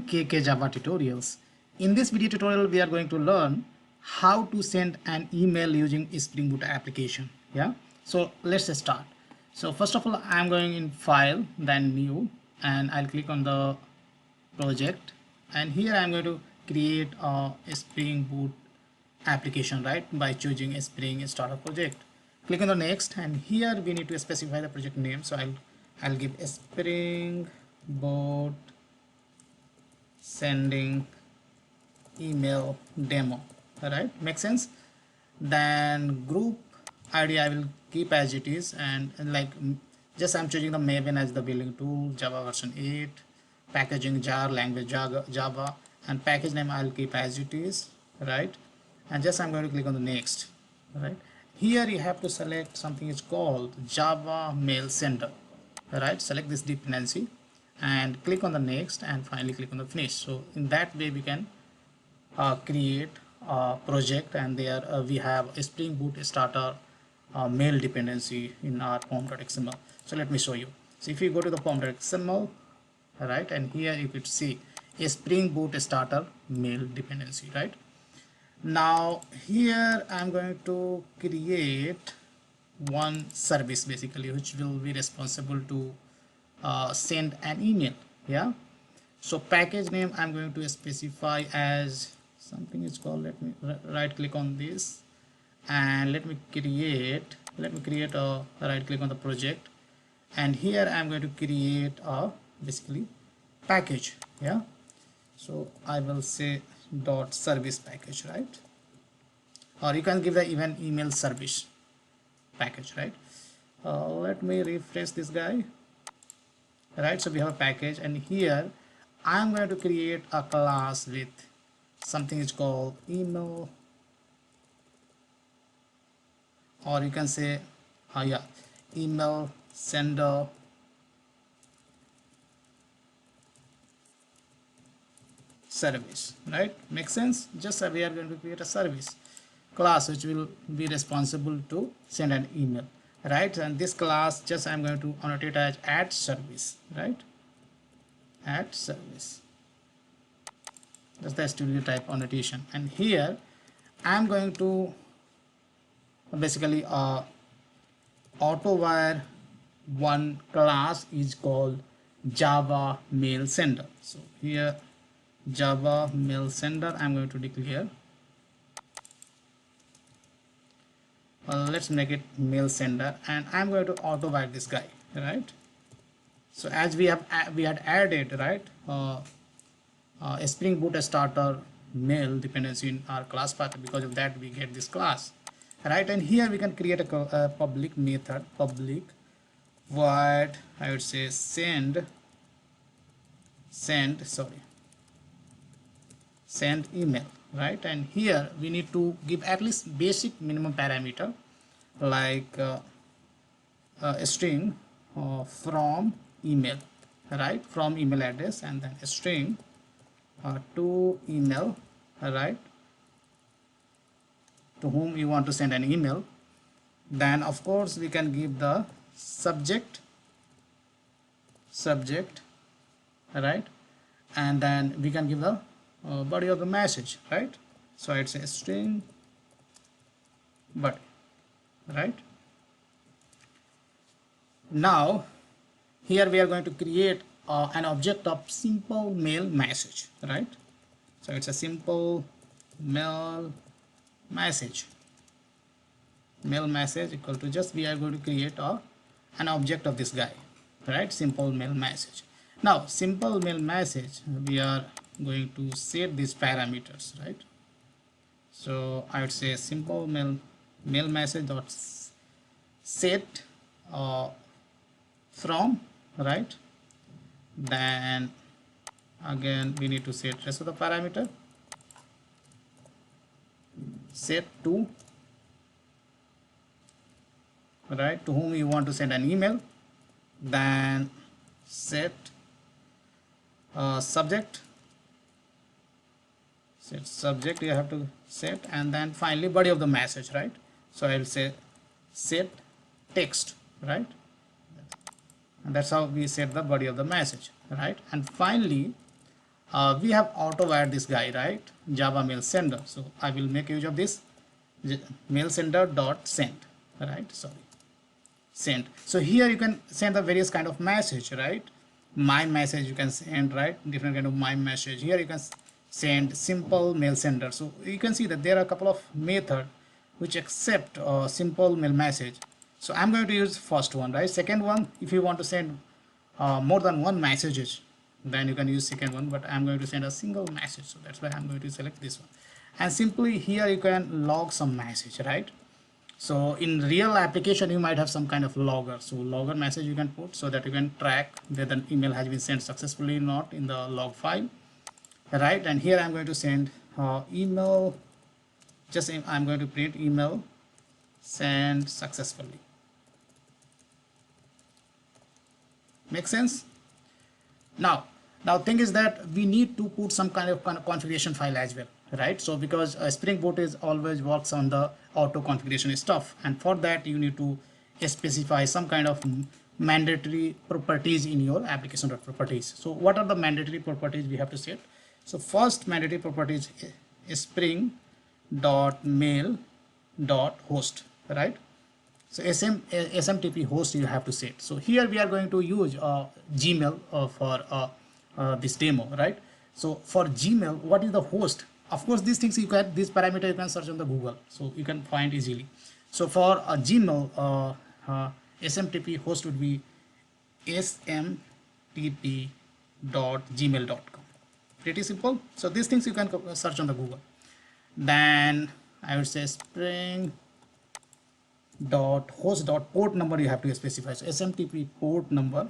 KK Java tutorials. In this video tutorial we are going to learn how to send an email using Spring Boot application. Yeah, so let's start. So first of all, I'm going in file, then new, and I'll click on the project, and here I'm going to create a Spring Boot application, right, by choosing a Spring starter project. Click on the next, and here we need to specify the project name. So I'll give a Spring Boot sending email demo. All right, makes sense. Then group ID I will keep as it is, and like just I'm choosing the Maven as the building tool, Java version 8, packaging jar, language Java, and package name I'll keep as it is, right? And just I'm going to click on the next. Right, here you have to select something is called Java mail sender. Right, select this dependency and click on the next, and finally click on the finish. So in that way we can create a project, and there we have a Spring Boot starter mail dependency in our pom.xml. So let me show you. So if you go to the pom.xml, right, and here you could see a Spring Boot starter mail dependency. Right, now here I'm going to create one service basically which will be responsible to send an email. Yeah, so package name I'm going to specify as something is called, let me right click on this, and let me create a right click on the project, and here I'm going to create a basically package. Yeah, so I will say dot service package, right, or you can give the even email service package, right. Let me refresh this guy. Right, so we have a package, and here I'm going to create a class with something is called email, or you can say yeah, email sender service. Right, makes sense. Just we are going to create a service class which will be responsible to send an email. Right, and this class just I'm going to annotate as add service. Right, add service, that's the studio type annotation, and here I'm going to basically AutoWire one class is called Java mail sender. So here Java mail sender I'm going to declare. Let's make it mail sender, and I'm going to AutoWire this guy. Right, so as we had added, right, a Spring Boot starter mail dependency in our class path, because of that we get this class. Right, and here we can create a public method, public void, I would say send email. Right, and here we need to give at least basic minimum parameter like a string from email, right, from email address, and then a string to email, right, to whom you want to send an email. Then of course we can give the subject, right, and then we can give the body of the message. Right, so it's a string body. Right, now here we are going to create an object of simple mail message. Right, so it's a simple mail message equal to, just we are going to create an object of this guy. Right, simple mail message. Now simple mail message we are going to set these parameters. Right, so I would say simple mail message dot set from, right, then again we need to set rest of the parameter, set to, right, to whom you want to send an email, then set subject you have to set, and then finally body of the message. Right, so I will say set text. Right, and that's how we set the body of the message. Right, and finally we have auto-wired this guy, right? Java mail sender. So I will make use of this mail sender dot send, right? Sorry, send. So here you can send the various kind of message, right? My message you can send, right? Different kind of my message. Here you can send simple mail sender. So you can see that there are a couple of method which accept simple mail message. So I'm going to use first one, right? Second one, if you want to send more than one messages, then you can use second one, but I'm going to send a single message, so that's why I'm going to select this one. And simply here you can log some message, right? So in real application you might have some kind of logger, so logger message you can put so that you can track whether an email has been sent successfully or not in the log file, right? And here I'm going to send email, just I'm going to print email sent successfully. Make sense? Now thing is that we need to put some kind of configuration file as well, right? So because Spring Boot is always works on the auto configuration stuff, and for that you need to specify some kind of mandatory properties in your application properties. So what are the mandatory properties we have to set? So first mandatory properties is spring dot mail dot host, right? So SMTP host you have to set. So here we are going to use Gmail for this demo, right? So for Gmail, what is the host? Of course, these things you can, this parameter you can search on the Google, so you can find easily. So for Gmail, SMTP host would be smtp.gmail.com. Pretty simple. So these things you can search on the Google. Then I would say spring dot host dot port number you have to specify. So SMTP port number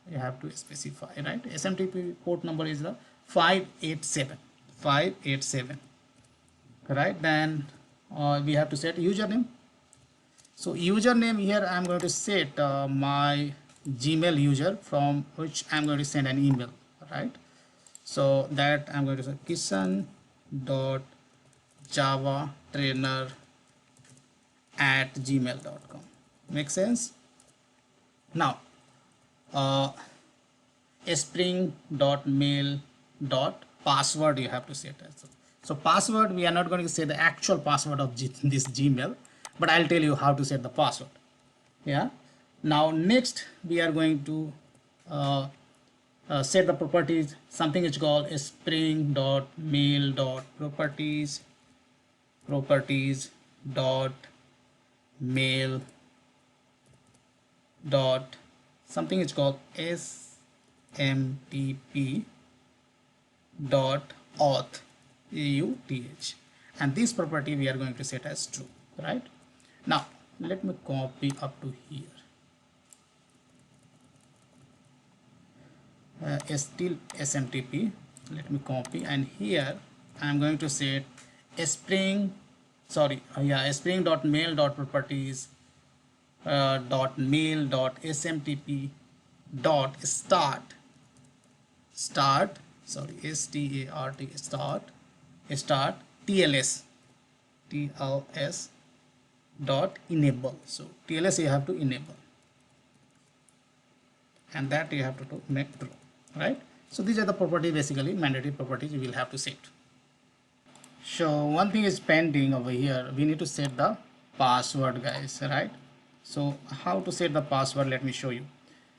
you have to specify, right? SMTP port number is the 587, right? Then we have to set username. So username here I'm going to set my Gmail user from which I'm going to send an email, right? So that I'm going to say kishan.javatrainer@gmail.com. Make sense? Now spring.mail.password you have to set as well. So password, we are not going to say the actual password of this Gmail, but I'll tell you how to set the password. Yeah. Now next we are going to set the properties. Something is called spring.mail.properties dot mail dot something is called smtp dot auth, and this property we are going to set as true, right? Now let me copy up to here. Still smtp, let me copy, and here I am going to set spring.mail.properties .mail.smtp .start tls dot enable. So tls you have to enable, and that you have to make true, right? So these are the properties, basically mandatory properties you will have to set. So one thing is pending over here. We need to set the password, guys, right? So how to set the password, let me show you.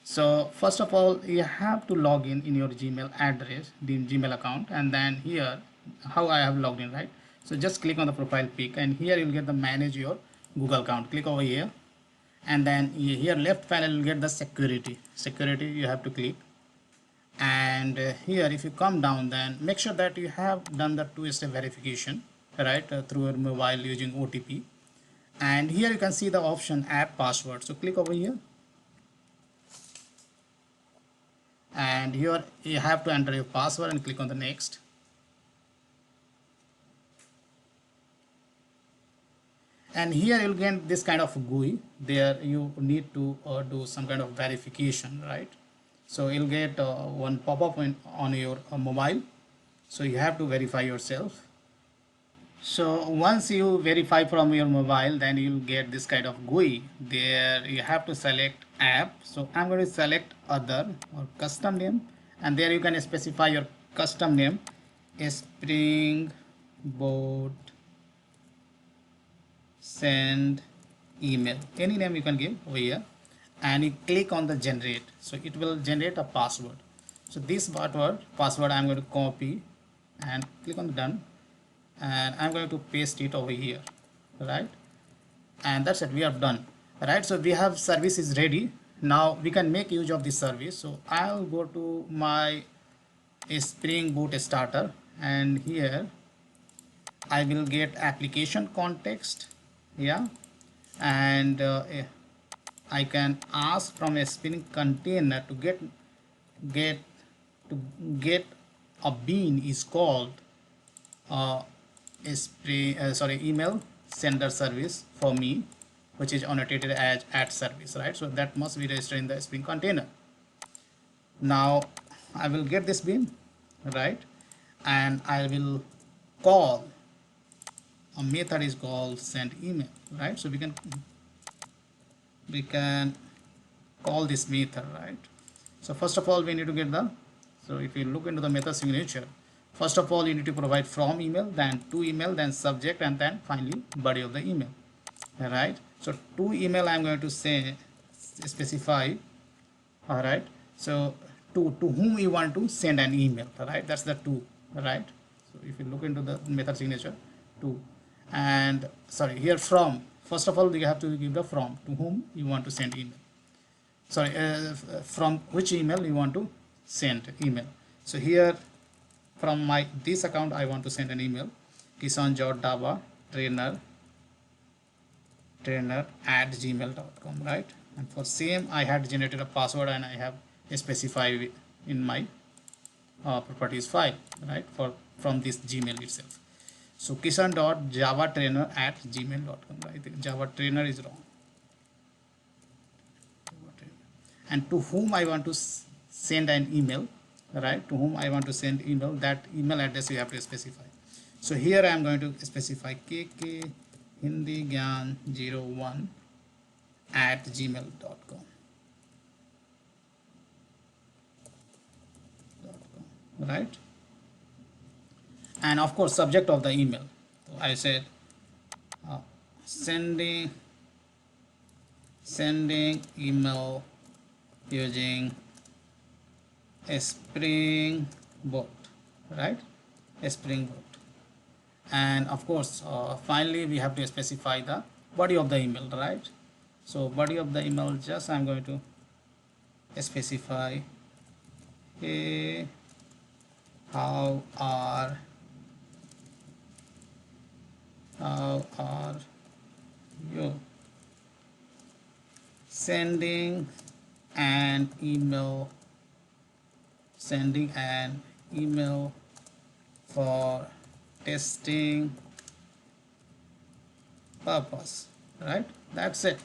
So first of all, you have to log in your Gmail address, the Gmail account, and then here how I have logged in, right? So just click on the profile pic, and here you'll get the manage your Google account. Click over here, and then here left panel you'll get the security you have to click. And here if you come down, then make sure that you have done the two-step verification, right, through your mobile using OTP. And here you can see the option app password, so click over here, and here you have to enter your password and click on the next. And here you'll get this kind of GUI. There you need to do some kind of verification, right? So you'll get one pop-up on your mobile, so you have to verify yourself. So once you verify from your mobile, then you'll get this kind of GUI. There you have to select app. So I'm going to select other or custom name, and there you can specify your custom name Springboard send email, any name you can give over here, and you click on the generate, so it will generate a password. So this password I'm going to copy and click on the done, and I'm going to paste it over here, right? And that's it, we are done, right? So we have service is ready. Now we can make use of this service. So I'll go to my Spring Boot starter, and here I will get application context, yeah, and I can ask from a Spring container to get a bean is called email sender service for me, which is annotated as at service, right? So that must be registered in the Spring container. Now I will get this bean, right, and I will call a method is called send email, right? So we can call this method, right? So first of all we need to get the, so if you look into the method signature, first of all you need to provide from email, then to email, then subject, and then finally body of the email, right? So to email I'm going to say specify, all right? So to whom you want to send an email, right? That's the to, right? So if you look into the method signature, to, and sorry, here from, first of all you have to give the from, to whom you want to send email, sorry, from which email you want to send email. So here from my this account I want to send an email, Kisan.Java trainer at gmail.com, right? And for same I had generated a password and I have specified in my properties file, right, for from this Gmail itself. So kisan.javatrainer at gmail.com, I think Java trainer is wrong, and to whom I want to send an email, right? To whom I want to send email, that email address you have to specify. So here I am going to specify kkhindigyan01 at gmail.com, right? And of course subject of the email, so I said sending email using a Springboard, right? A Springboard. And of course finally we have to specify the body of the email, right? So body of the email, just I'm going to specify, hey, how are you, sending an email for testing purpose, right? That's it.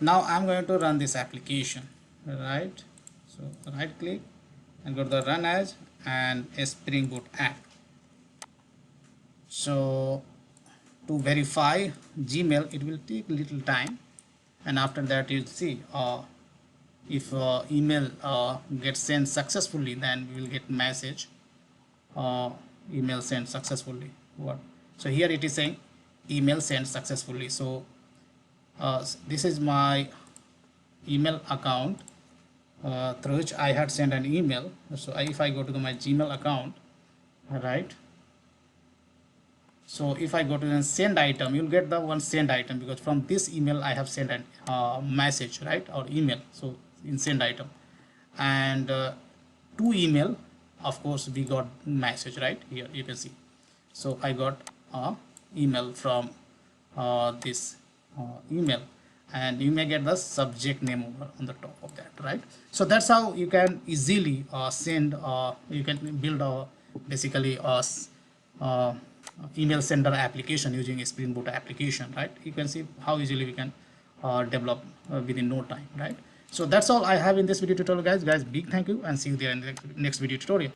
Now I'm going to run this application, right? So right click and go to the run as and a Spring Boot app. So to verify Gmail, it will take little time, and after that you'll see if email gets sent successfully, then we will get message email sent successfully. What? So here it is saying email sent successfully. So this is my email account through which I had sent an email. So if I go to my Gmail account, right? So if I go to the send item, you'll get the one send item, because from this email I have sent a message, right, or email. So in send item, and to email, of course we got message, right? Here you can see. So I got email from this email, and you may get the subject name over on the top of that, right? So that's how you can easily send, you can build a basically a email sender application using a Spring Boot application, right? You can see how easily we can develop within no time, right? So that's all I have in this video tutorial, guys. Big thank you, and see you there in the next video tutorial.